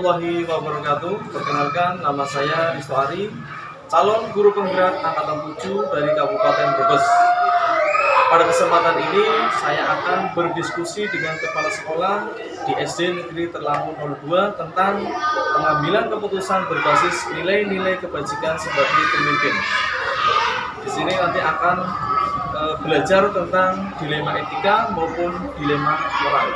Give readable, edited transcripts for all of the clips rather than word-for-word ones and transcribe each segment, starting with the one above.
warahmatullahi wabarakatuh. Perkenalkan, nama saya Risto Ari, calon guru penggerak angkatan 7 dari Kabupaten Brebes. Pada kesempatan ini, saya akan berdiskusi dengan kepala sekolah di SD Negeri Terlampung 02 tentang pengambilan keputusan berbasis nilai-nilai kebajikan sebagai pemimpin. Di sini nanti akan belajar tentang dilema etika maupun dilema moral.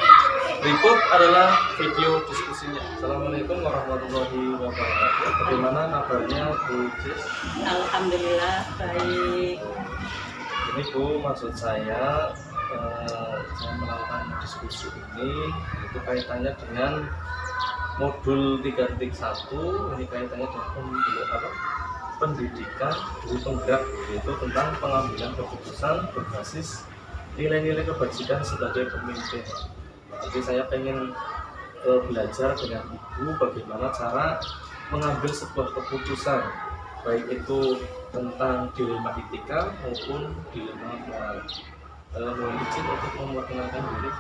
Berikut adalah video diskusinya. Assalamualaikum warahmatullahi wabarakatuh. Bagaimana kabarnya Bu Cis? Alhamdulillah baik. Ini Bu, maksud saya melakukan diskusi ini itu kaitannya dengan modul 3.1. Ini kaitannya dengan pendidikan guru penggerak, yaitu tentang pengambilan keputusan berbasis nilai-nilai kebajikan sebagai pemimpin. Jadi saya pengen belajar dengan Ibu bagaimana cara mengambil sebuah keputusan, baik itu tentang dilema etika maupun dilema moral. Mohon izin untuk memperkenalkan diri.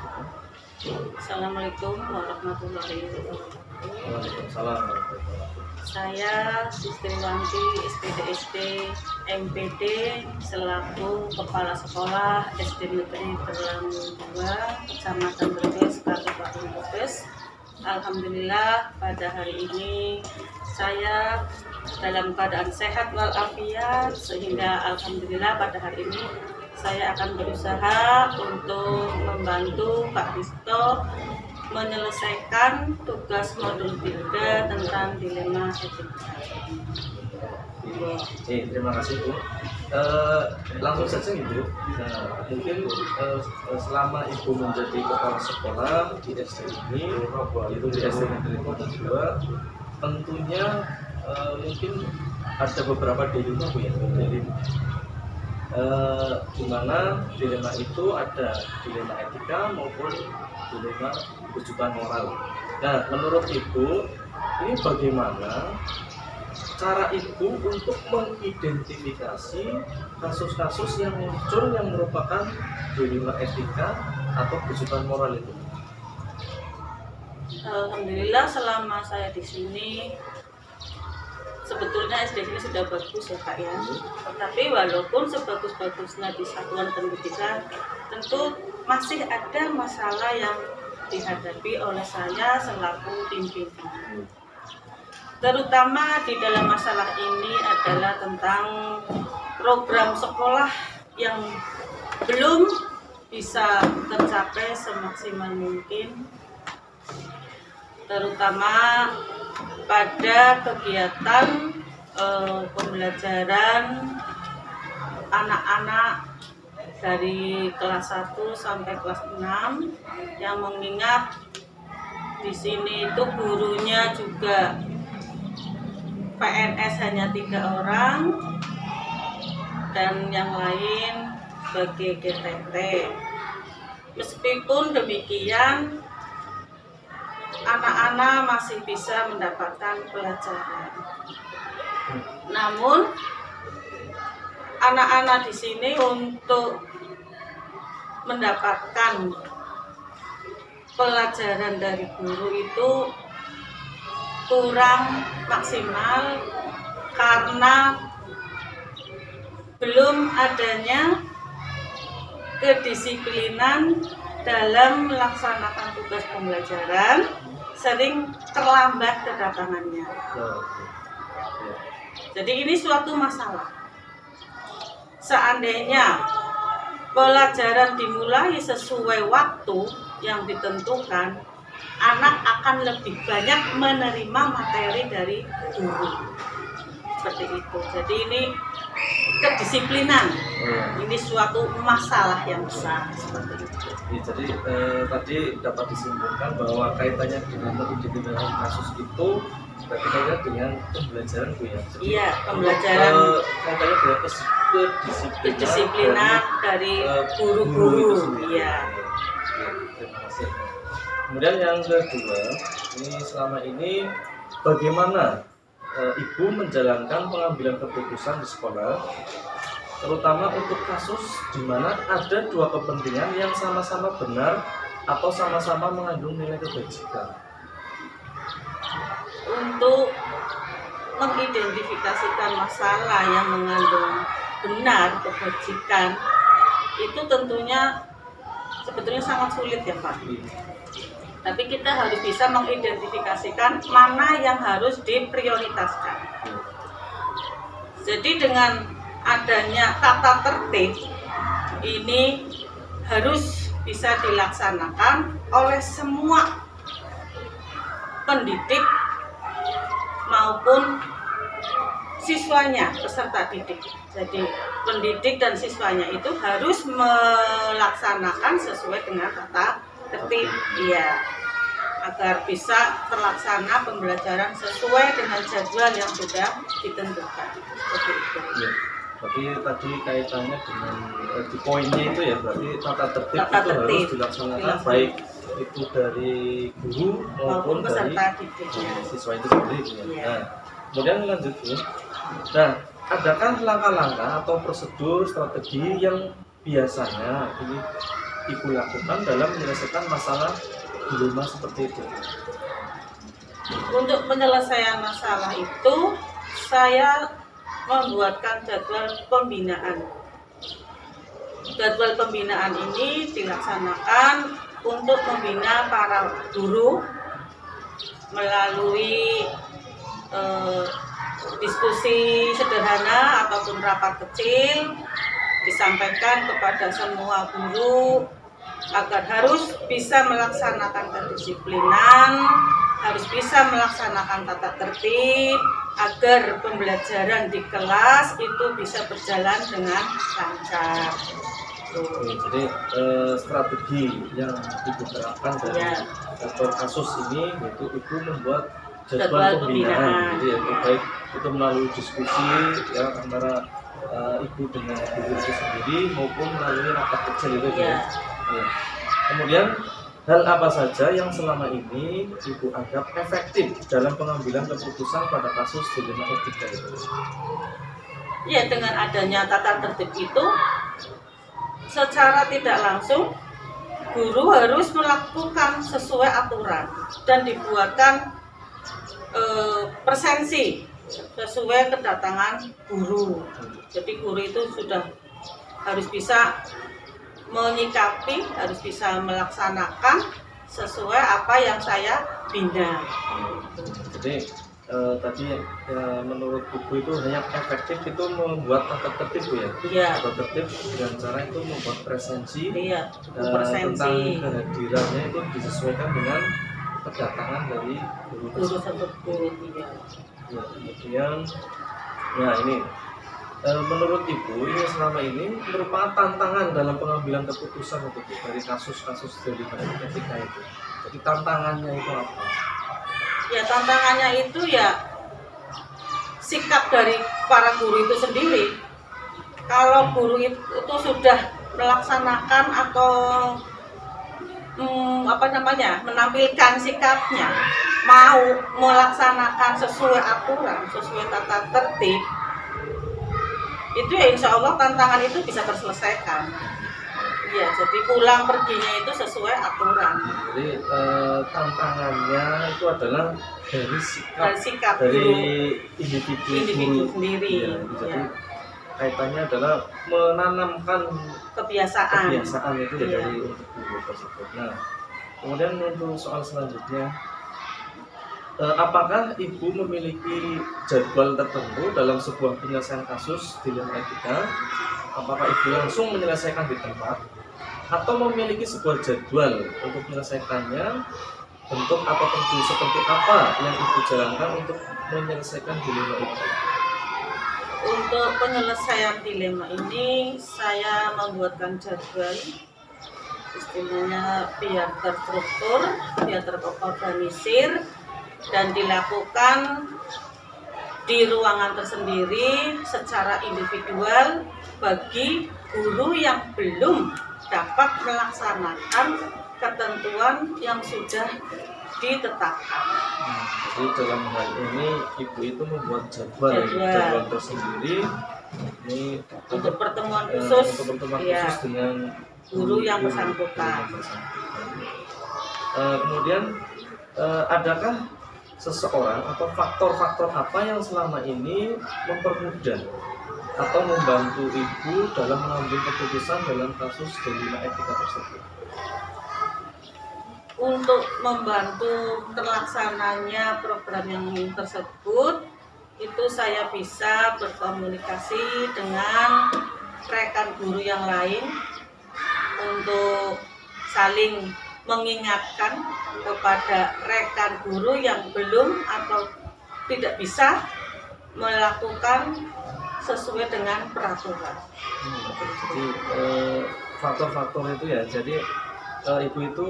Assalamualaikum warahmatullahi wabarakatuh. Waalaikumsalam warahmatullahi wabarakatuh. Saya Sustriwanti SPDSD MPD selaku Kepala Sekolah SD Negeri Terlampung 2, Kecamatan Brebes, Kabupaten Brebes. Alhamdulillah pada hari ini saya dalam keadaan sehat walafiat, sehingga alhamdulillah pada hari ini saya akan berusaha untuk membantu Pak Risto menyelesaikan tugas modul 3 tentang dilema etika. Terima kasih Bu. Langsung saja Ibu. Mungkin selama Ibu menjadi kepala sekolah di SD ini, itu di SD Negeri 2, tentunya mungkin ada beberapa dilema Bu ya. Di mana dilema itu ada dilema etika maupun dilema rujukan moral. Nah, menurut Ibu, ini bagaimana cara Ibu untuk mengidentifikasi kasus-kasus yang muncul yang merupakan dilema etika atau rujukan moral itu? Alhamdulillah selama saya di sini sebetulnya SD ini sudah bagus ya Pak ya. Tetapi walaupun sebagus-bagusnya di satuan pendidikan, tentu masih ada masalah yang dihadapi oleh saya selaku pimpinan. Terutama di dalam masalah ini adalah tentang program sekolah yang belum bisa tercapai semaksimal mungkin, terutama pada kegiatan pembelajaran anak-anak dari kelas 1 sampai kelas 6, yang mengingat di sini itu gurunya juga PNS hanya 3 orang dan yang lain sebagai GTT. Meskipun demikian, anak-anak masih bisa mendapatkan pelajaran. Namun anak-anak di sini untuk mendapatkan pelajaran dari guru itu kurang maksimal karena belum adanya kedisiplinan dalam melaksanakan tugas pembelajaran, sering terlambat kedatangannya. Jadi ini suatu masalah. Seandainya pelajaran dimulai sesuai waktu yang ditentukan, anak akan lebih banyak menerima materi dari guru. Seperti itu. Jadi ini kedisiplinan. Ini suatu masalah yang besar seperti itu. Jadi tadi dapat disimpulkan bahwa kaitannya dengan identifikasi kasus itu berarti kaitannya dengan pembelajaran Bu ya. Jadi, iya, pembelajaran kaitannya dengan kedisiplinan dari guru-guru. Iya. Terima kasih. Kemudian yang kedua, ini selama ini bagaimana Ibu menjalankan pengambilan keputusan di sekolah, terutama untuk kasus di mana ada dua kepentingan yang sama-sama benar atau sama-sama mengandung nilai kebajikan. untuk mengidentifikasikan masalah yang mengandung benar kebajikan itu tentunya sebetulnya sangat sulit ya Pak. Tapi kita harus bisa mengidentifikasikan mana yang harus diprioritaskan. Jadi dengan adanya tata tertib ini harus bisa dilaksanakan oleh semua pendidik maupun siswanya, peserta didik. Jadi pendidik dan siswanya itu harus melaksanakan sesuai dengan tata tertib, ya, agar bisa terlaksana pembelajaran sesuai dengan jadwal yang sudah ditentukan. Seperti itu. Ya. Berarti tadi kaitannya dengan di poinnya itu ya, berarti tata tertib Tata itu tertib harus dilaksanakan baik itu dari guru maupun dari peserta didiknya. siswa itu sendiri. Ya. Ya. Nah, kemudian lanjut Bu. Nah, adakah langkah-langkah atau prosedur strategi yang biasanya ini Ibu lakukan dalam menyelesaikan masalah dilema seperti itu? Untuk penyelesaian masalah itu, saya membuatkan jadwal pembinaan. Jadwal pembinaan ini dilaksanakan untuk membina para guru melalui diskusi sederhana ataupun rapat kecil, disampaikan kepada semua guru agar harus bisa melaksanakan kedisiplinan, harus bisa melaksanakan tata tertib, agar pembelajaran di kelas itu bisa berjalan dengan lancar. Jadi strategi yang Ibu terapkan dari jadwal kasus ini yaitu Ibu membuat jadwal pembinaan. Jadi baik itu melalui diskusi ya antara Ibu dengan guru itu sendiri maupun melalui rapat kecil itu ya. Ya. Kemudian hal apa saja yang selama ini Ibu anggap efektif dalam pengambilan keputusan pada kasus dilema etika itu? Ya, dengan adanya tata tertib itu secara tidak langsung guru harus melakukan sesuai aturan dan dibuatkan presensi sesuai kedatangan guru. Jadi guru itu sudah harus bisa menyikapi, harus bisa melaksanakan sesuai apa yang saya bina. Jadi tadi menurut Ibu itu hanya efektif itu membuat tata tertib Bu ya? Iya. Tata tertib dengan cara itu membuat presensi, Iya, tentang kehadirannya itu disesuaikan dengan kedatangan dari guru tersebut. Iya. Ya, kemudian ya ini menurut Ibu ini selama ini merupakan tantangan dalam pengambilan keputusan untuk dari kasus-kasus dari etika itu. Jadi tantangannya itu apa? Ya, tantangannya itu ya sikap dari para guru itu sendiri. Kalau guru itu sudah melaksanakan atau menampilkan sikapnya, mau melaksanakan sesuai aturan, sesuai tata tertib, itu ya insya Allah tantangan itu bisa terselesaikan. Iya, jadi pulang perginya itu sesuai aturan. Jadi tantangannya itu adalah dari sikap dari individu sendiri. Ya, jadi kaitannya adalah menanamkan kebiasaan itu ya dari untuk guru tersebut. Nah, kemudian untuk soal selanjutnya, apakah Ibu memiliki jadwal tertentu dalam sebuah penyelesaian kasus dilema etika? Apakah Ibu langsung menyelesaikan di tempat atau memiliki sebuah jadwal untuk menyelesaikannya? Bentuk atau tentu seperti apa yang Ibu jalankan untuk menyelesaikan dilema itu? Untuk penyelesaian dilema ini saya membuatkan jadwal, istilahnya biar terstruktur, biar terorganisir, dan dilakukan di ruangan tersendiri secara individual bagi guru yang belum dapat melaksanakan ketentuan yang sudah ditetapkan. Jadi dalam hal ini Ibu itu membuat jadwal tersendiri ini untuk pertemuan khusus, dengan guru yang bersangkutan. Kemudian adakah seseorang atau faktor-faktor apa yang selama ini mempermudah atau membantu ibu dalam mengambil keputusan dalam kasus dilema etika tersebut? Untuk membantu terlaksananya program yang tersebut, itu saya bisa berkomunikasi dengan rekan guru yang lain untuk saling mengingatkan kepada rekan guru yang belum atau tidak bisa melakukan sesuai dengan peraturan. Jadi faktor-faktor itu ya, jadi ibu itu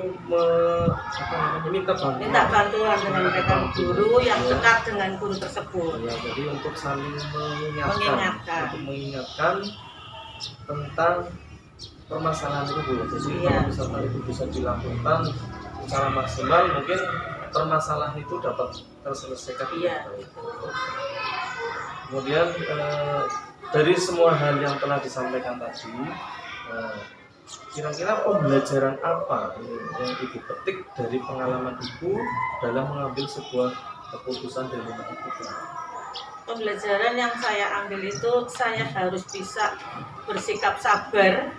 minta bantuan dengan rekan guru yang dekat dengan guru tersebut. Ya, jadi untuk saling mengingatkan tentang permasalahan itu Bu. Jadi kalau misalkan itu bisa dilakukan secara maksimal, mungkin permasalahan itu dapat terselesaikan. Kemudian dari semua hal yang telah disampaikan tadi, kira-kira pembelajaran apa yang ibu petik dari pengalaman ibu dalam mengambil sebuah keputusan dari etika? Pembelajaran yang saya ambil itu, saya harus bisa bersikap sabar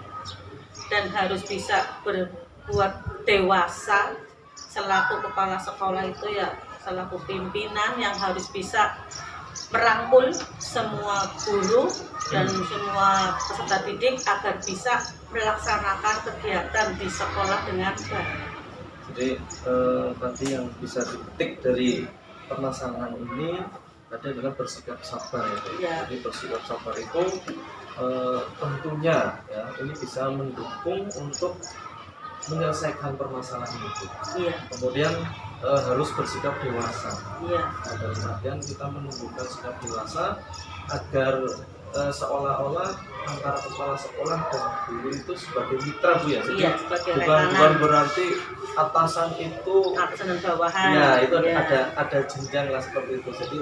dan harus bisa berbuat dewasa selaku kepala sekolah itu ya, selaku pimpinan yang harus bisa merangkul semua guru dan semua peserta didik agar bisa melaksanakan kegiatan di sekolah dengan baik. Jadi tadi yang bisa dipetik dari permasalahan ini adalah bersikap sabar ya. Jadi bersikap sabar itu tentunya ya ini bisa mendukung untuk menyelesaikan permasalahan itu. Kemudian harus bersikap dewasa. Dalam artian kita menunjukkan sikap dewasa agar seolah-olah antara kepala sekolah dan guru itu sebagai mitra Bu ya. Jadi bukan berarti atasan itu atasan dan bawahan. Ya, itu ada jenjang lah seperti itu. Jadi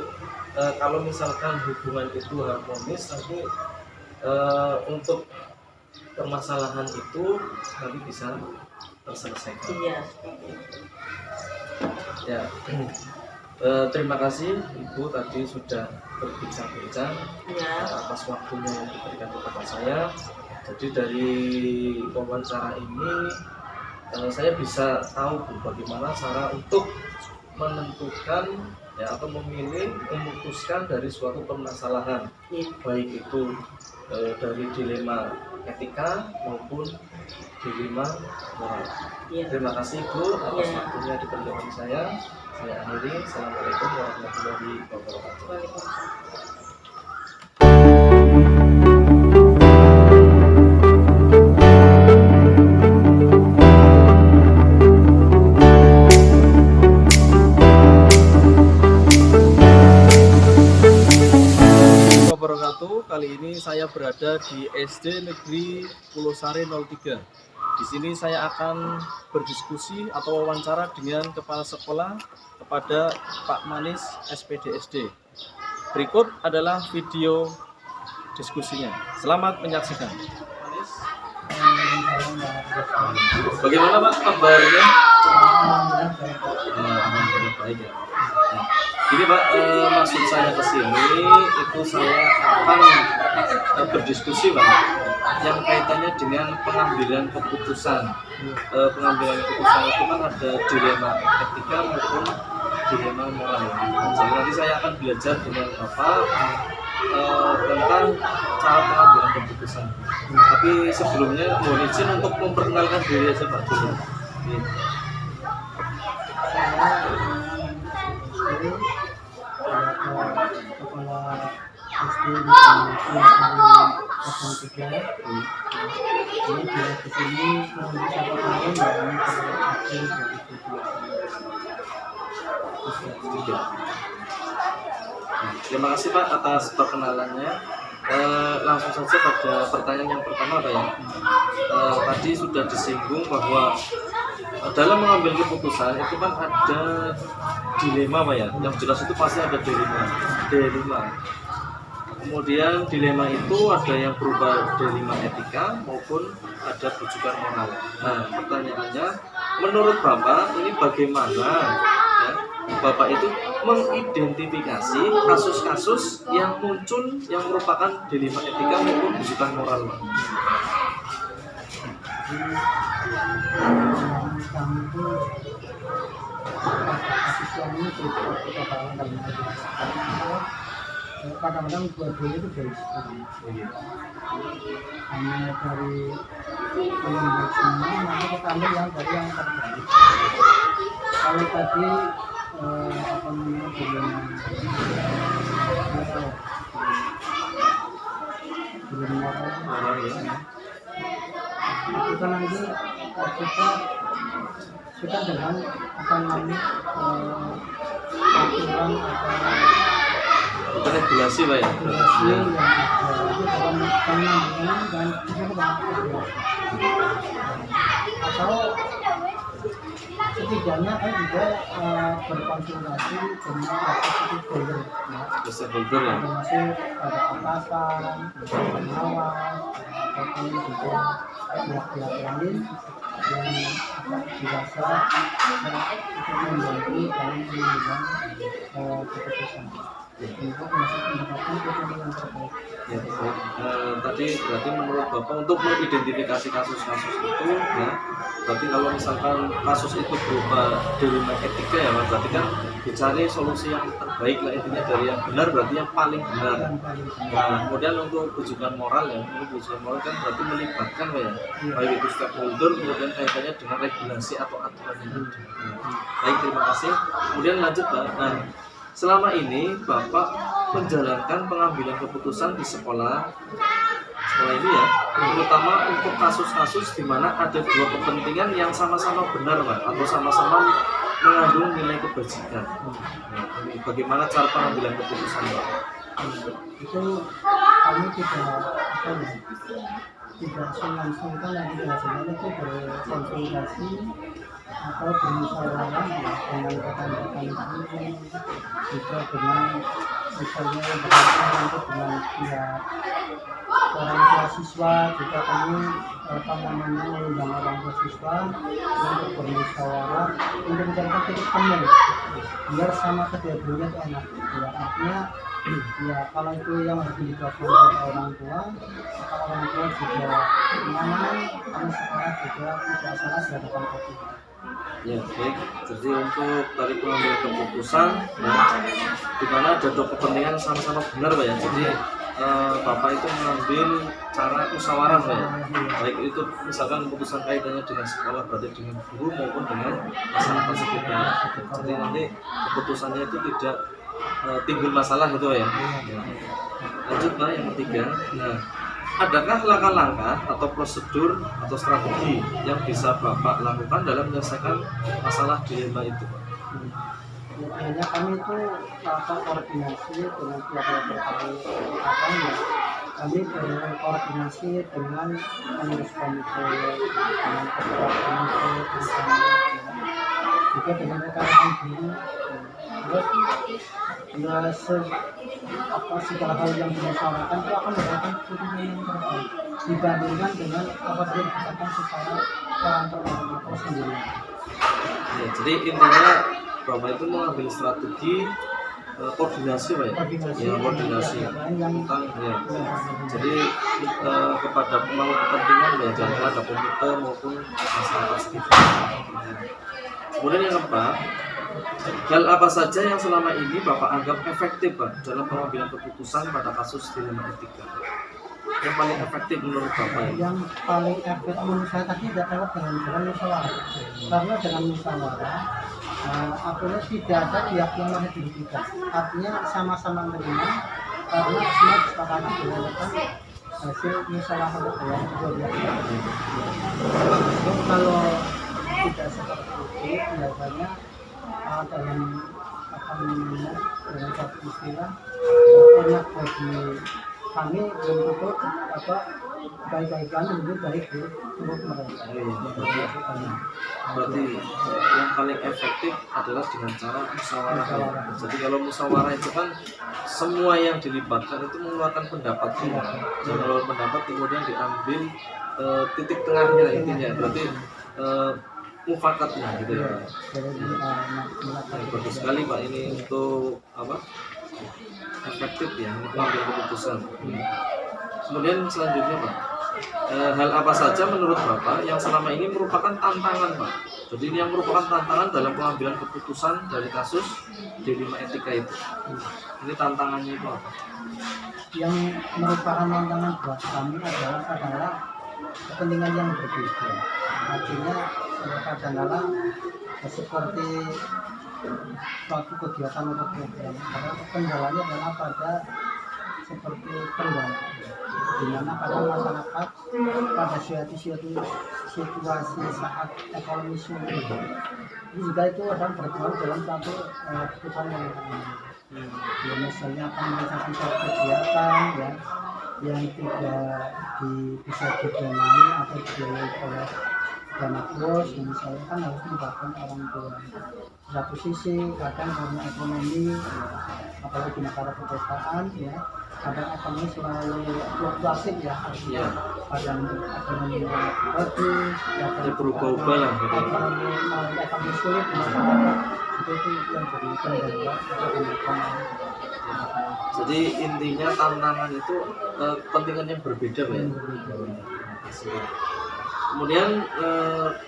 kalau misalkan hubungan itu harmonis, nanti untuk permasalahan itu nanti bisa terselesaikan. Ya, terima kasih Ibu tadi sudah berbincang-bincang atas waktunya yang diberikan kepada saya. Jadi dari wawancara ini saya bisa tahu Bu, bagaimana cara untuk menentukan ya atau memutuskan dari suatu permasalahan, baik itu dari dilema etika maupun dilema moral. Terima kasih Bu atas waktunya di pertemuan saya. Saya akhiri. Assalamualaikum warahmatullahi wabarakatuh. Kali ini saya berada di SD Negeri Pulau Sari 03. Di sini saya akan berdiskusi atau wawancara dengan kepala sekolah kepada Pak Manis SPD SD. Berikut adalah video diskusinya. Selamat menyaksikan. Manis. Bagaimana Pak kabarnya? Baik ya. Jadi Pak, maksud saya ke sini itu saya akan berdiskusi Pak yang kaitannya dengan pengambilan keputusan. Pengambilan keputusan itu kan ada dilema etika maupun dilema moral. Jadi nanti saya akan belajar dengan Bapak tentang cara pengambilan keputusan. Tapi sebelumnya mohon izin untuk memperkenalkan diri saya Pak dulu. Kepala SD di Pulau 03. Ini dia di sini mengambil satu tahun dari April 2020. Terima kasih Pak atas perkenalannya. Langsung saja pada pertanyaan yang pertama Pak ya. Tadi sudah disinggung bahwa dalam mengambil keputusan itu kan ada dilema Pak ya. Yang jelas itu pasti ada dilema. Kemudian dilema itu ada yang berupa dilema etika maupun ada rujukan moral. Nah, pertanyaannya menurut Bapak ini bagaimana ya, Bapak itu mengidentifikasi kasus-kasus yang muncul yang merupakan dilema etika maupun bujukan moral, Pak. kami itu kasus suami itu kita kadang-kadang dua-duanya itu dari hanya dari yang baik semua, nanti kita ambil yang dari yang terbaik. Kalau tadi apa namanya belum moral itu kan nanti kita dengan apa namanya aturan atau Regulasi, Pak ya. regulasi yang ada itu dalam penanganan dan itu atau setidaknya kan juga berkonsultasi dengan stakeholder Stakeholder ya. termasuk ada atasan, pengawas, ataupun juga pihak-pihak lain yang dirasa untuk membantu dalam pengambilan keputusan untuk masuk mendapatkan keputusan yang terbaik. Ya, baik. Tadi berarti menurut Bapak untuk mengidentifikasi kasus-kasus itu, ya, berarti kalau misalkan kasus itu berupa dilema etika ya, Mas, berarti kan dicari solusi yang terbaik lah, intinya dari yang benar berarti yang paling benar. Nah, kemudian untuk rujukan moral ya, untuk rujukan moral kan berarti melibatkan Pak ya, baik itu stakeholder, kemudian kaitannya dengan regulasi atau aturan yang ada. Baik, terima kasih. Kemudian lanjut Pak. Nah, selama ini Bapak menjalankan pengambilan keputusan di sekolah ini ya, terutama untuk kasus-kasus di mana ada dua kepentingan yang sama-sama benar Pak, atau sama-sama mengandung nilai kebajikan. Nah, ini bagaimana cara pengambilan keputusan Pak? Itu kami tidak langsungkan lagi biasanya itu berkonsultasi atau bermusyawarah ya, dengan rekan-rekan kami juga dengan misalnya berkaitan untuk dengan pihak orang tua siswa juga kami apa namanya mengundang orang tua siswa untuk bermusyawarah untuk mencari titik temu biar sama kedua-duanya itu enak ya, artinya ya kalau itu yang harus dilibatkan oleh orang tua maka orang tua juga nyaman karena sekolah juga tidak salah di hadapan COVID. Ya baik, jadi untuk tadi pengambilan keputusan ya, di mana ada dua kepentingan sama-sama benar Pak ya, jadi Bapak itu mengambil cara musyawarah Pak ya, baik itu misalkan keputusan kaitannya dengan sekolah berarti dengan guru maupun dengan masyarakat sekitar, jadi nanti keputusannya itu tidak timbul masalah gitu ya. Lanjut Pak yang ketiga. Nah, adakah langkah-langkah atau prosedur atau strategi yang bisa Bapak lakukan dalam menyelesaikan masalah dilema itu Pak? Biasanya kami itu melakukan koordinasi dengan pihak-pihak terkait ya. Kami berkoordinasi dengan pengurus komite, dengan ketua komite, juga dengan rekan-rekan guru. Terus segala hal yang dimusyawarahkan itu akan mendapatkan keputusan yang terbaik dibandingkan dengan apabila dikatakan secara orang atau sendiri. Ya, jadi intinya Bapak itu mengambil strategi koordinasi Pak ya? Koordinasi tentang ya. Jadi kepada pemangku kepentingan ya, jangan ada komite maupun masyarakat sekitar. Kemudian yang keempat, hal apa saja yang selama ini Bapak anggap efektif Pak dalam pengambilan keputusan pada kasus dilema etika? Yang paling efektif menurut Bapak? Yang paling efektif menurut saya tadi adalah dengan musyawarah. Karena dengan musyawarah, artinya tidak ada pihak yang mana dirugikan. Artinya sama-sama menerima karena semua disepakati berdasarkan hasil musyawarah yang kedua pihak. Kalau tidak seperti itu, biasanya dalam apa namanya dengan satu istilah enak bagi kami belum tutup apa baik-baikan lebih baik untuk mereka. Berarti yang paling efektif adalah dengan cara musyawarah. Jadi kalau musyawarah itu kan semua yang dilibatkan itu mengeluarkan pendapat semua. Dan kalau pendapat kemudian diambil titik tengahnya intinya. Berarti mufakatnya gitu ya. Jadi Bagus sekali Pak, ini untuk apa? Efektif ya untuk mengambil keputusan. Kemudian selanjutnya Pak, hal apa saja menurut Bapak yang selama ini merupakan tantangan Pak? Jadi ini yang merupakan tantangan dalam pengambilan keputusan dari kasus D5 etika itu. Ini tantangannya itu apa? yang merupakan tantangan buat kami adalah kepentingan yang berbeda. Artinya kadang-kadang seperti suatu kegiatan atau program, karena kendalanya adalah pada seperti kendala, di mana kadang masyarakat pada situasi saat ekonomi sulit, ini juga itu akan berpengaruh dalam satu keputusan yang ya, misalnya akan merencanakan suatu kegiatan ya yang tidak bisa didanai atau dibiayai oleh dana bos, yang misalnya kan harus melibatkan orang tua. Di satu sisi kadang karena ekonomi ya, apalagi di negara pedesaan ya, kadang ekonomi selalu fluktuatif ya, artinya kadang ekonomi bagus ya, berubah-ubah lah gitu. ekonomi sulit di masyarakat, itu yang jadi kendala ekonomi. Jadi intinya tantangan itu kepentingan yang berbeda Pak ya. Kemudian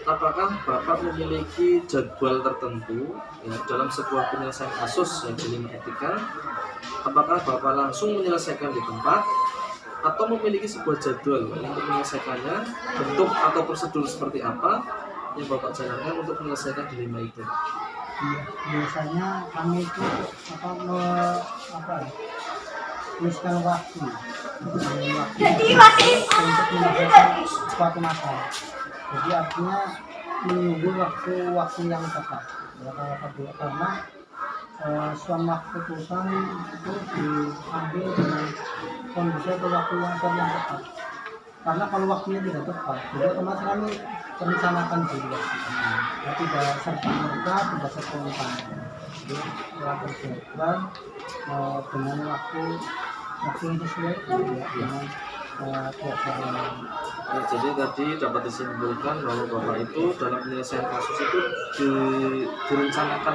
apakah Bapak memiliki jadwal tertentu ya, dalam sebuah penyelesaian kasus yang D5 etika? Apakah Bapak langsung menyelesaikan di tempat atau memiliki sebuah jadwal untuk menyelesaikannya, bentuk atau prosedur seperti apa yang Bapak jalankan untuk menyelesaikan D5 itu? Iya, biasanya kami itu menyisihkan waktu untuk menyelesaikan suatu masalah. Jadi artinya menunggu waktu yang tepat. Ya, karena semua keputusan itu diambil dengan kondisi atau waktu yang tepat. Karena kalau waktunya tidak tepat, jadi otomatis kami merencanakan dulu. Ya, tidak serta-merta, tidak spontan. Jadi telah berjalan dengan waktu yang sesuai ya, dengan keadaan. Ya, jadi tadi dapat disimpulkan bahwa Bapak itu dalam penyelesaian kasus itu direncanakan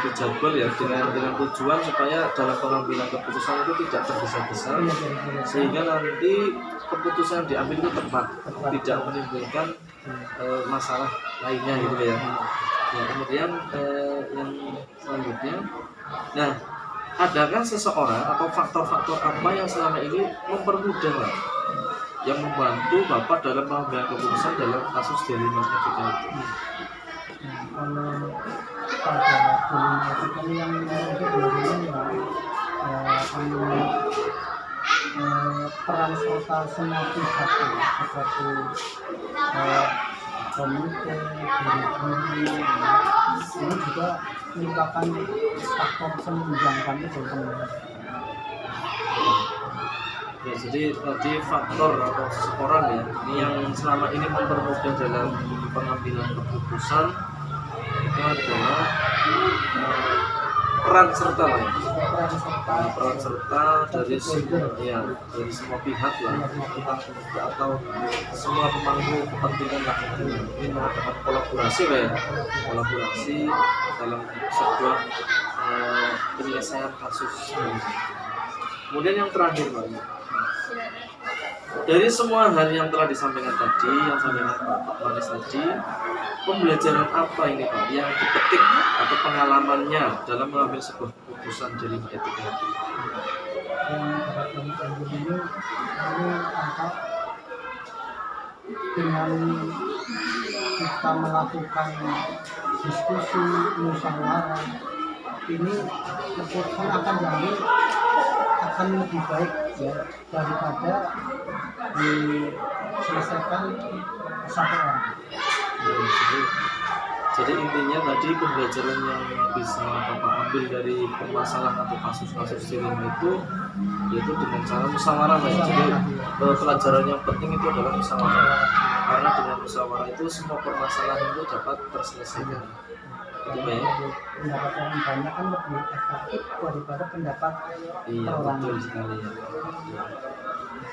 dijadwal ya dengan tujuan supaya dalam pengambilan keputusan itu tidak tergesa-gesa sehingga nanti keputusan yang diambil itu tepat, tidak menimbulkan masalah lainnya gitu ya. Ya, kemudian yang selanjutnya, nah adakah seseorang atau faktor-faktor apa yang selama ini mempermudah yang membantu Bapak dalam pengambilan keputusan dalam kasus D5 etika itu? Kalau pada D5 etika ini yang biasanya peran serta semua pihak seperti komite, guru-guru, ini juga merupakan faktor penunjang kami dalam ya, jadi tadi faktor atau seseorang ya ini yang selama ini mempermudah dalam pengambilan keputusan itu adalah peran serta lah ya. Peran serta dari semua pihak lah, atau semua pemangku kepentingan lah, ini mengadakan kolaborasi lah ya, kolaborasi dalam sebuah penyelesaian kasus. Kemudian yang terakhir Pak, dari semua hal yang telah disampaikan tadi, yang sampaikan Pak Manis tadi, pembelajaran apa ini Pak yang dipetik atau pengalamannya dalam mengambil sebuah keputusan D5 etika itu? Dengan kita melakukan diskusi musyawarah, ini keputusan akan diambil akan lebih baik ya daripada diselesaikan satu orang. Jadi intinya tadi pembelajaran yang bisa Bapak ambil dari permasalahan atau kasus-kasus D5 itu yaitu dengan cara musyawarah ya. Jadi pelajaran yang penting itu adalah musyawarah, karena dengan musyawarah itu semua permasalahan itu dapat terselesaikan. Oke. pendapat orang banyak kan lebih efektif daripada pendapat Iya, orang. betul sekali ya.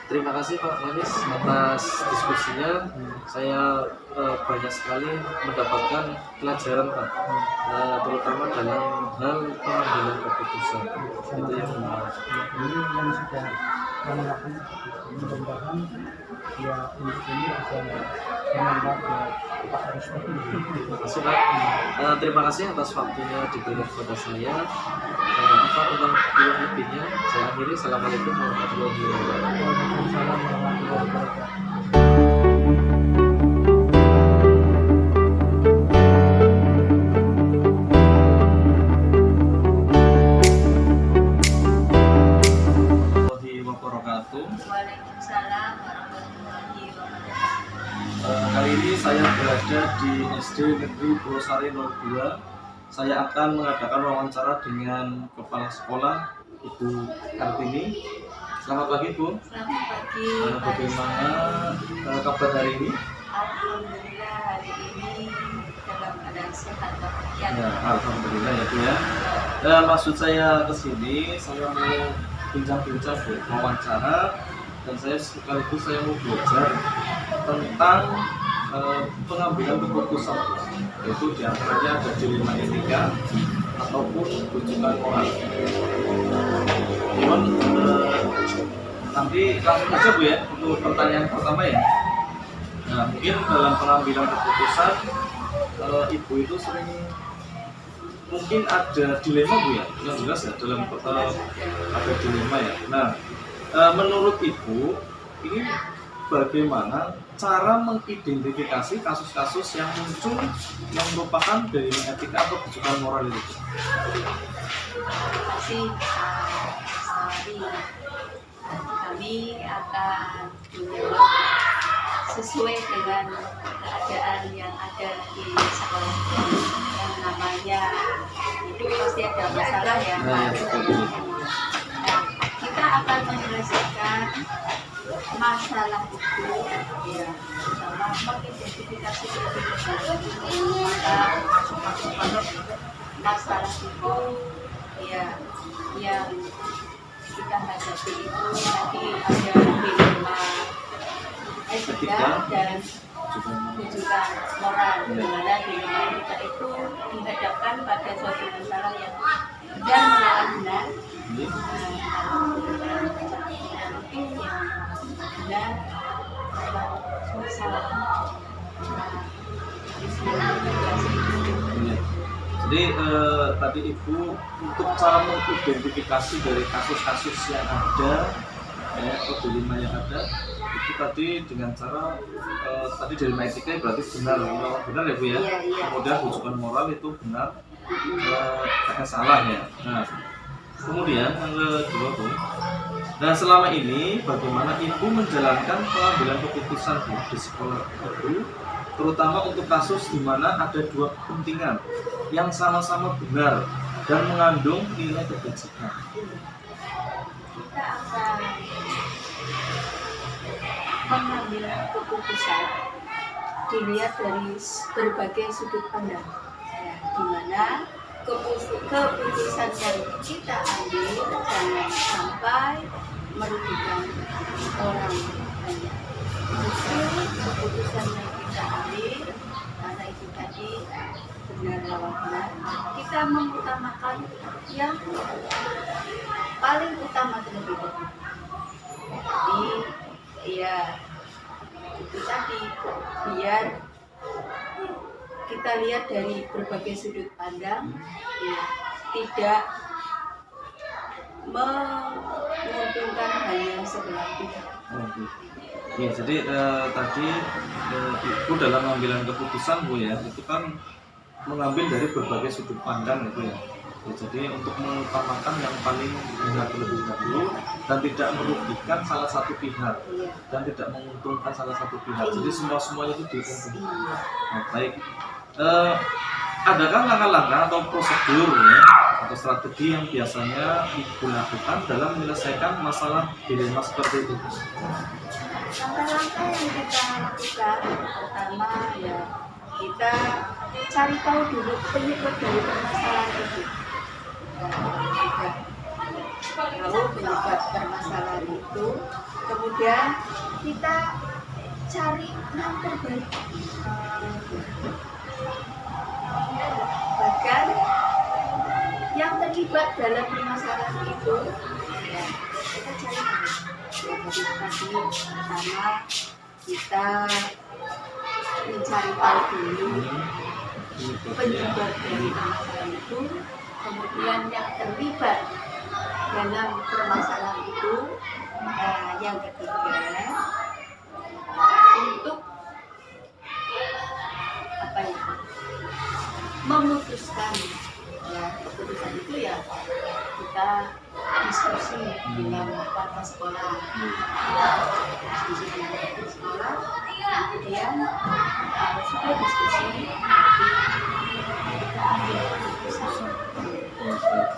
Terima kasih Pak Manis atas diskusinya. Saya banyak sekali mendapatkan pelajaran Pak, terutama dalam hal pengambilan keputusan. Itu yang benar. Ini yang sudah melakukan seperti itu. Mudah-mudahan ya untuk ini bisa menambah Pak Resto. Terima kasih Pak. Terima kasih atas waktunya diberikan kepada saya. Apa tentang kurang lebihnya saya akhiri. Assalamualaikum warahmatullahi wabarakatuh. Waalaikumsalam warahmatullahi wabarakatuh. Warahmatullahi wabarakatuh. Waalaikumsalam warahmatullahi wabarakatuh. Kali ini saya berada di SD Negeri Purwosari 02. Saya akan mengadakan wawancara dengan Kepala Sekolah Ibu Kartini. Selamat pagi Bu. Selamat pagi. Bagaimana kabar hari ini? Alhamdulillah hari ini dalam keadaan sehat walafiat. Ya, alhamdulillah ya Bu ya. Maksud saya ke sini, saya mau bincang-bincang Bu, wawancara, dan saya sekaligus saya mau belajar tentang pengambilan keputusan, yaitu diantaranya ada dilema etika ataupun rujukan moral. Mohon nanti langsung aja Bu ya untuk pertanyaan pertama ya. Nah, mungkin dalam pengambilan keputusan ibu itu sering mungkin ada dilema Bu ya, yang jelas ya dalam ada dilema ya. Nah, menurut ibu ini bagaimana cara mengidentifikasi kasus-kasus yang muncul yang merupakan dilema etika atau rujukan moral itu? Terima kasih Sari. Kami akan menjawab sesuai dengan keadaan yang ada di sekolah yang namanya hidup pasti ada masalah ya. Nah, betul. Nah, kita akan menyelesaikan masalah itu ya sama mengidentifikasi masalah itu ya yang kita hadapi itu tadi ada dilema etika dan rujukan moral, di mana dilema etika itu dihadapkan pada suatu masalah yang benar melawan benar. Mungkin yang benar masalah Iya. Jadi tadi Ibu untuk cara mengidentifikasi dari kasus-kasus yang ada, atau dilema yang ada, itu tadi dengan cara tadi dilema etika berarti benar ya Bu ya. Iya, iya. Kemudian rujukan moral itu benar, salah ya. Nah, kemudian yang kedua Bu. Nah, selama ini bagaimana Ibu menjalankan pengambilan keputusan Bu di sekolah Ibu, terutama untuk kasus di mana ada dua kepentingan yang sama-sama benar dan mengandung nilai kebajikan? Kita akan mengambil keputusan dilihat dari berbagai sudut pandang ya, di mana keputusan yang kita ambil jangan sampai merugikan orang banyak. Justru keputusan yang kita ambil karena itu tadi benar lawan benar, kita mengutamakan yang paling utama terlebih dahulu. Jadi ya itu tadi biar kita lihat dari berbagai sudut pandang ya, tidak menguntungkan hanya sebelah pihak. Ya, jadi tadi Ibu dalam pengambilan keputusan Bu ya, itu kan mengambil dari berbagai sudut pandang gitu ya. Ya, jadi untuk mengutamakan yang paling benar terlebih dahulu dan tidak merugikan salah satu pihak Iya. dan tidak menguntungkan salah satu pihak. Jadi semuanya itu diuntungkan. Iya. Nah, baik. Adakah langkah-langkah atau prosedur ya, atau strategi yang biasanya Ibu lakukan dalam menyelesaikan masalah dilema seperti itu? Langkah-langkah yang kita lakukan pertama ya kita cari tahu dulu penyebab dari permasalahan itu. Sudah tahu penyebab permasalahan itu, kemudian kita cari yang terbaik. Bahkan yang terlibat dalam permasalahan itu, ya, kita cari tahu. Ya, jadi tadi pertama kita mencari tahu dulu penyebab dari permasalahan itu, kemudian yang terlibat dalam permasalahan itu, yang ketiga untuk apa ya, memutuskan. Ya, keputusan itu ya kita diskusi dengan kepala sekolah, diskusi dengan kepala sekolah, kemudian sudah diskusi kita ambil keputusan.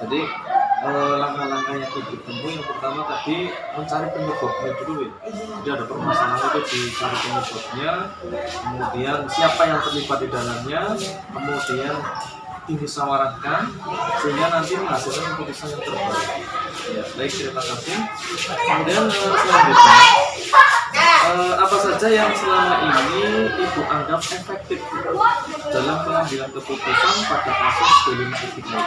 Jadi langkah-langkah yang ditempuh yang pertama tadi mencari penyebabnya dulu ya. Jadi ada permasalahan itu dicari penyebabnya, kemudian siapa yang terlibat di dalamnya, kemudian dimusyawarahkan sehingga nanti menghasilkan keputusan yang terbaik. Ya, baik, terima kasih. Kemudian selanjutnya apa saja yang selama ini Ibu anggap efektif dalam pengambilan keputusan pada kasus bullying etika?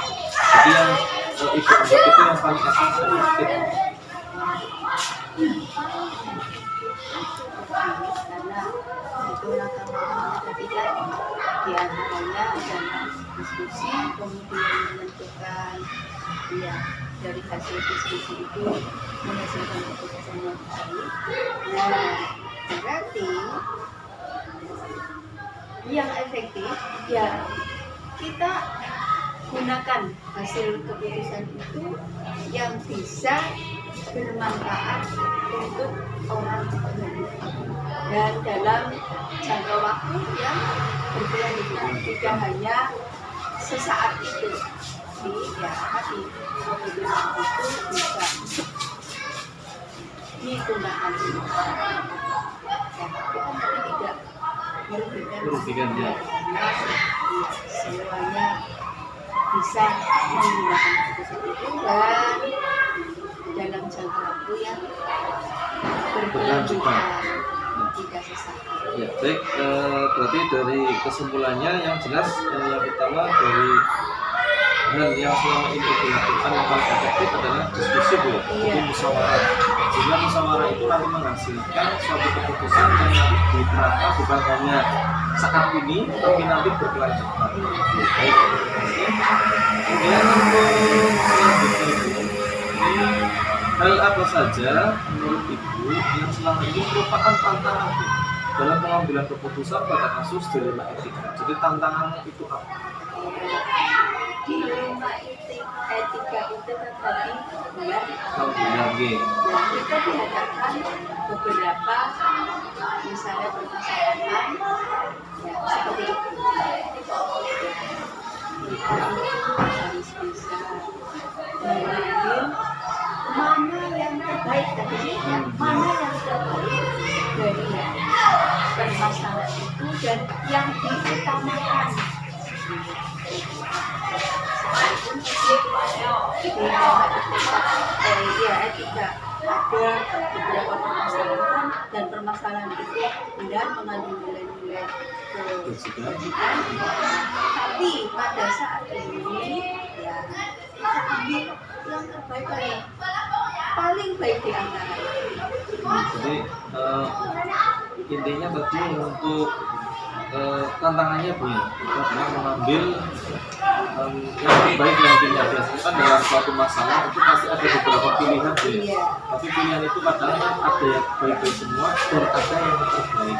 Jadi yang Ibu anggap itu yang paling efektif. Karena itu langkah-langkah ketika diantaranya adalah diskusi, kemudian menentukan, ya, dari hasil diskusi itu menghasilkan keputusan yang baik. Nah, berarti yang efektif ya kita gunakan hasil keputusan itu yang bisa bermanfaat untuk orang lain dan dalam jangka waktu yang berkelanjutan, tidak hanya sesaat itu. Jadi ya tadi keputusan itu bisa digunakan. Ya, tapi kan tidak merugikan ya. Semuanya bisa menggunakan keputusan itu dan dalam jangka waktu yang berkelanjutan, tidak sesaat. Ya, baik, berarti dari kesimpulannya yang jelas yang pertama dari hal yang selama ini dilakukan yang paling efektif adalah diskusi Bu, jadi musyawarah. Sehingga musyawarah itu nanti menghasilkan suatu keputusan yang nanti diterapkan bukan hanya saat ini, tapi nanti berkelanjutan. Baik, kemudian untuk selanjutnya Ibu, ini hal apa saja menurut Ibu yang selama ini merupakan tantangan Bu dalam pengambilan keputusan pada kasus dilema etika? Jadi tantangan itu apa? Dilema etika itu kan tadi bulan lagi. Nah, kita dihadapkan beberapa misalnya permasalahan ya seperti itu. Kita harus bisa mengambil mana yang terbaik tadi, mana yang terbaik dari permasalahan itu dan yang diutamakan. Etika ada beberapa permasalahan dan permasalahan itu benar mengandung nilai-nilai kebajikan, tapi pada saat ini ya kita ambil yang terbaik paling baik di antara itu. Jadi intinya tadi untuk tantangannya Bu ya, kita adalah mengambil yang terbaik yang biasanya kan dalam suatu masalah itu pasti ada beberapa pilihan Bu ya. Tapi pilihan itu kadang ada yang baik-baik semua dan ada yang terbaik.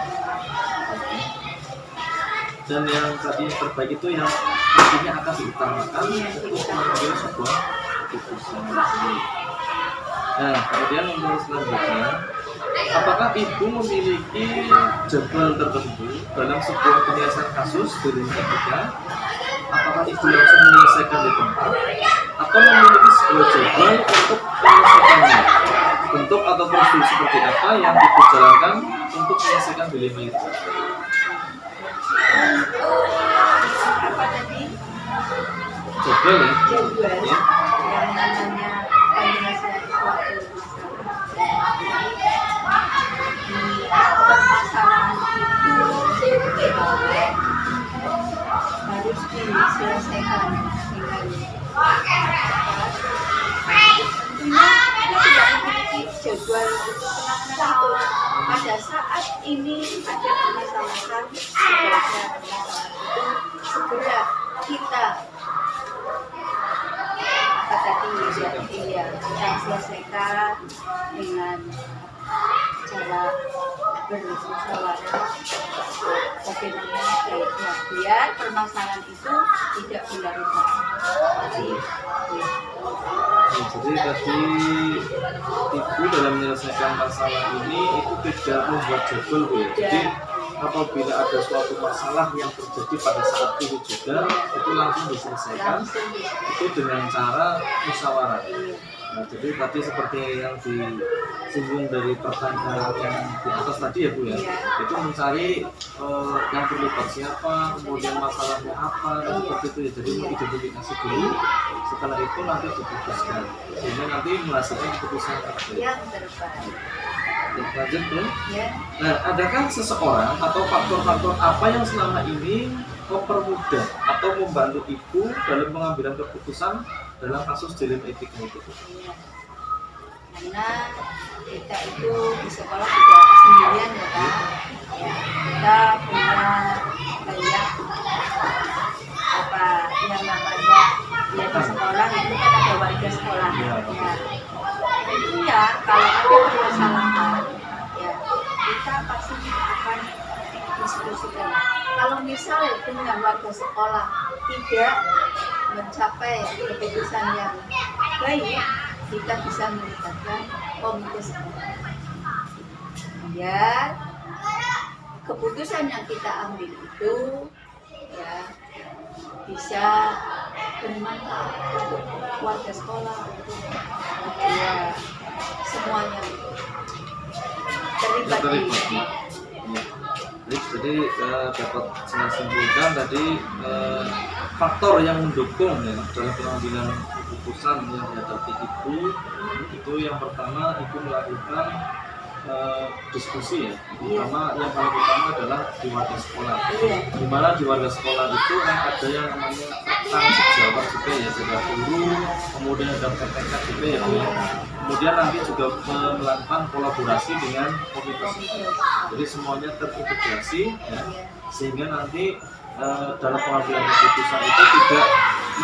Dan yang tadi yang terbaik itu yang intinya akan diutamakan untuk mengambil sebuah keputusan. Nah, kemudian untuk selanjutnya, apakah Ibu memiliki jadwal tertentu dalam sebuah penyelesaian kasus dilema etika? Apakah Ibu langsung menyelesaikan di tempat atau memiliki sebuah jadwal untuk penyelesaiannya? Bentuk atau prosedur seperti apa yang Ibu jalankan untuk menyelesaikan dilema itu? jadwal ya. jadwal Ya. yang namanya penyelesaian suatu masalah. Di permasalahan itu harus diselesaikan dengan tentunya kita tidak memiliki jadwal untuk penanganan itu. Pada saat ini ada permasalahan, sebaiknya permasalahan itu segera kita kita selesaikan dengan cara bermusyawarah bagaimana baiknya biar permasalahan itu tidak berlarut. Jadi tadi ibu dalam menyelesaikan masalah ini itu tidak membuat jadwal Bu ya. Jadi apabila ada suatu masalah yang terjadi pada saat itu juga itu langsung diselesaikan itu dengan cara musyawarah. Nah, jadi tadi seperti yang disinggung dari pertanyaan yang di atas tadi ya Bu ya, itu mencari yang terlibat siapa, kemudian masalahnya apa, dan seperti itu ya. Jadi mengidentifikasi dulu, setelah itu nanti diputuskan, sehingga nanti menghasilkan keputusan terbaik. Yang terbaik. Ya, lanjut Bu. Ya. Nah, adakah seseorang atau faktor-faktor apa yang selama ini mempermudah atau membantu ibu dalam pengambilan keputusan dalam kasus dilema etika itu? Karena kita itu di sekolah tidak sendirian ya Pak. Ya, kita punya banyak apa yang namanya ya di sekolah itu kan ada warga sekolah. Ya. Tentunya kalau ada permasalahan ya kita pasti akan diskusikan. Kalau misalnya dengan warga sekolah tidak mencapai keputusan yang baik, kita bisa melibatkan komite sekolah. Biar keputusan yang kita ambil itu ya bisa bermanfaat untuk warga sekolah, untuk ya, semuanya terlibat di jadi dapat saya simpulkan tadi faktor yang mendukung ya dalam pengambilan keputusan yang dihadapi ibu itu yang pertama ibu melakukan diskusi ya, terutama yang paling utama adalah di warga sekolah. Di mana di warga sekolah itu kan ada yang namanya tanggung jawab juga ya, ada guru, kemudian ada PTK juga ya, kemudian nanti juga melakukan kolaborasi dengan komite sekolah. Jadi semuanya terintegrasi ya, sehingga nanti dalam pengambilan keputusan itu tidak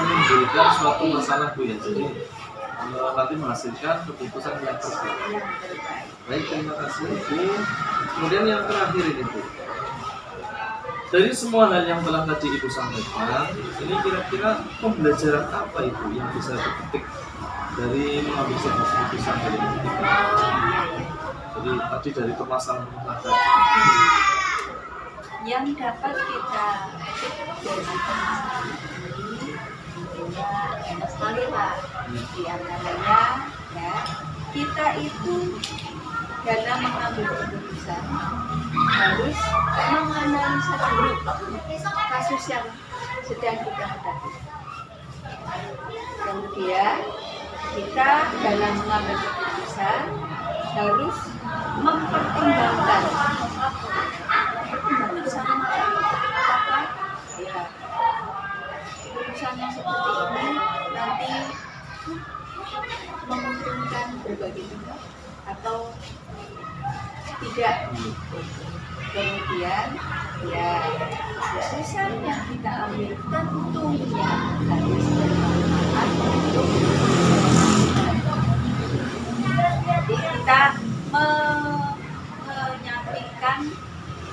menimbulkan suatu masalah Bu ya. Jadi nanti menghasilkan keputusan yang terbaik. Baik, terima kasih Bu. Kemudian yang terakhir ini Bu, dari semua hal yang telah tadi Ibu sampaikan, ini kira-kira pembelajaran apa Ibu yang bisa dipetik dari mengambil sebuah keputusan dari etika? Jadi tadi dari permasalahan tadi. Yang dapat kita petik dari permasalahan ini banyak sekali Pak. Di antaranya ya kita itu dalam mengambil keputusan harus menganalisa dulu kasus yang sedang kita hadapi. Kemudian kita dalam mengambil keputusan harus mempertimbangkan keputusan apakah ya keputusan yang seperti ini nanti menguntungkan berbagai pihak atau tidak. Kemudian ya keputusan yang kita ambil tentunya harus bermanfaat untuk jadi kita menyampaikan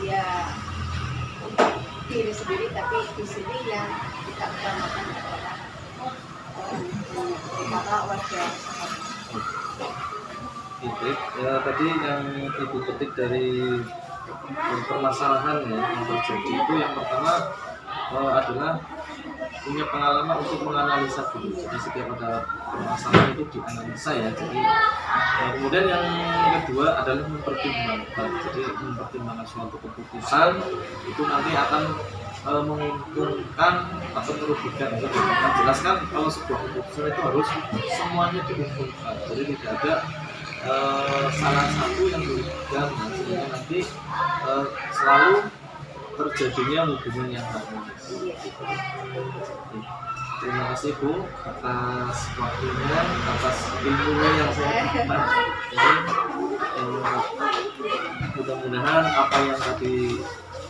ya untuk diri sendiri, tapi di sini yang kita utamakan adalah warga. Baik, ya, tadi yang Ibu petik dari permasalahan ya, yang terjadi itu yang pertama adalah punya pengalaman untuk menganalisa dulu. Jadi setiap ada masalah itu dianalisa ya. Jadi kemudian yang kedua adalah mempertimbangkan. Jadi mempertimbangkan suatu keputusan itu nanti akan menguntungkan atau merugikan. Kita jelaskan kalau sebuah keputusan itu harus semuanya diuntungkan. Jadi tidak ada salah satu yang merugikan, sehingga nanti selalu terjadinya hubungan yang harmonis. Terima kasih Bu atas waktunya, atas ilmunya yang saya dapat. Jadi mudah-mudahan apa yang tadi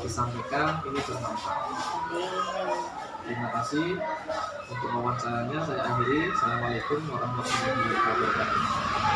disampaikan ini bermanfaat. Terima kasih untuk wawancaranya. Saya akhiri. Assalamualaikum warahmatullahi wabarakatuh.